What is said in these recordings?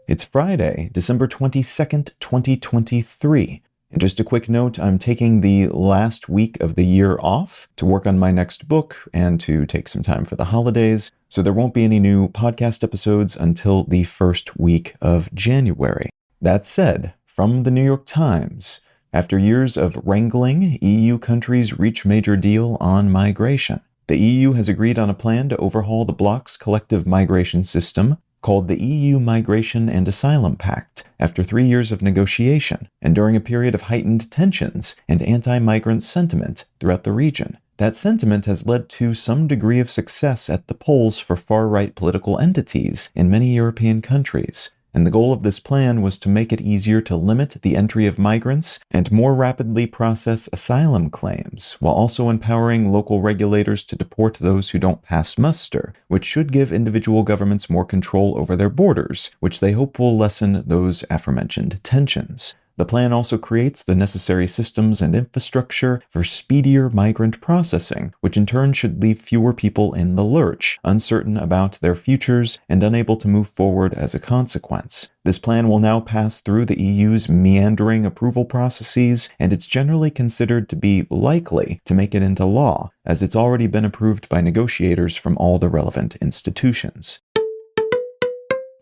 It's Friday, December 22nd, 2023. And just a quick note, I'm taking the last week of the year off to work on my next book and to take some time for the holidays, so there won't be any new podcast episodes until the first week of January. That said, from the New York Times, after years of wrangling, EU countries reach major deal on migration. The EU has agreed on a plan to overhaul the bloc's collective migration system, called the EU Migration and Asylum Pact, after 3 years of negotiation, and during a period of heightened tensions and anti-migrant sentiment throughout the region. That sentiment has led to some degree of success at the polls for far-right political entities in many European countries. And the goal of this plan was to make it easier to limit the entry of migrants and more rapidly process asylum claims, while also empowering local regulators to deport those who don't pass muster, which should give individual governments more control over their borders, which they hope will lessen those aforementioned tensions. The plan also creates the necessary systems and infrastructure for speedier migrant processing, which in turn should leave fewer people in the lurch, uncertain about their futures and unable to move forward as a consequence. This plan will now pass through the EU's meandering approval processes, and it's generally considered to be likely to make it into law, as it's already been approved by negotiators from all the relevant institutions.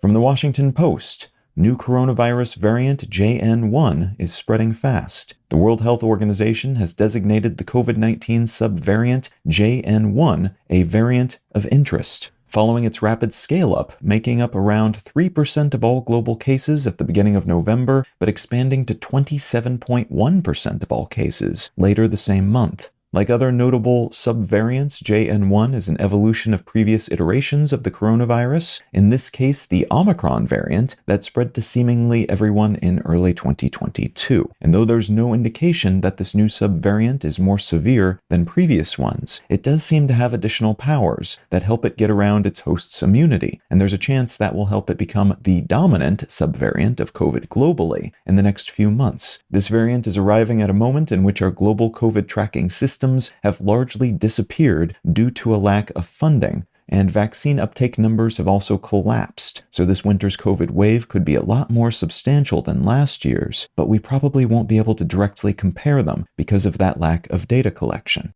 From the Washington Post, new coronavirus variant JN1 is spreading fast. The World Health Organization has designated the COVID-19 subvariant JN1 a variant of interest, following its rapid scale-up, making up around 3% of all global cases at the beginning of November, but expanding to 27.1% of all cases later the same month. Like other notable subvariants, JN1 is an evolution of previous iterations of the coronavirus, in this case the Omicron variant that spread to seemingly everyone in early 2022. And though there's no indication that this new subvariant is more severe than previous ones, it does seem to have additional powers that help it get around its host's immunity, and there's a chance that will help it become the dominant subvariant of COVID globally in the next few months. This variant is arriving at a moment in which our global COVID tracking system have largely disappeared due to a lack of funding, and vaccine uptake numbers have also collapsed, so this winter's COVID wave could be a lot more substantial than last year's, but we probably won't be able to directly compare them because of that lack of data collection.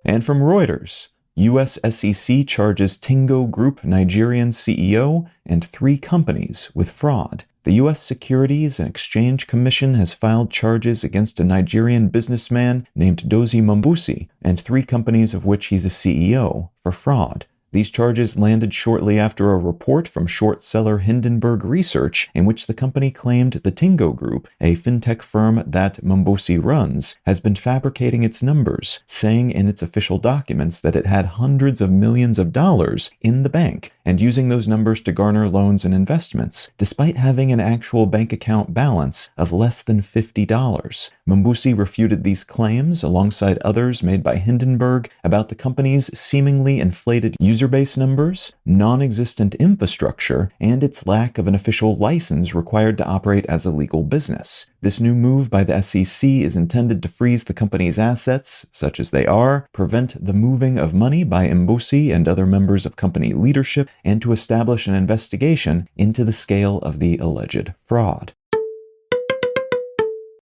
And from Reuters, US SEC charges Tingo Group Nigerian CEO and 3 companies with fraud. The U.S. Securities and Exchange Commission has filed charges against a Nigerian businessman named Dozie Mambusi and 3 companies of which he's a CEO for fraud. These charges landed shortly after a report from short seller Hindenburg Research in which the company claimed the Tingo Group, a fintech firm that Mambusi runs, has been fabricating its numbers, saying in its official documents that it had hundreds of millions of dollars in the bank and using those numbers to garner loans and investments, despite having an actual bank account balance of less than $50. Mambusi refuted these claims alongside others made by Hindenburg about the company's seemingly inflated user base numbers, non-existent infrastructure, and its lack of an official license required to operate as a legal business. This new move by the SEC is intended to freeze the company's assets, such as they are, prevent the moving of money by Mambusi and other members of company leadership, and to establish an investigation into the scale of the alleged fraud.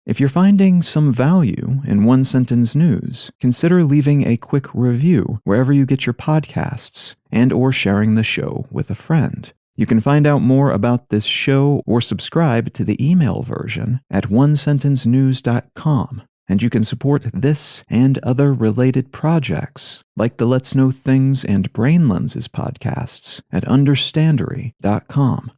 If you're finding some value in One Sentence News, consider leaving a quick review wherever you get your podcasts and/or sharing the show with a friend. You can find out more about this show or subscribe to the email version at onesentencenews.com. And you can support this and other related projects, like the Let's Know Things and Brain Lenses podcasts at understandery.com.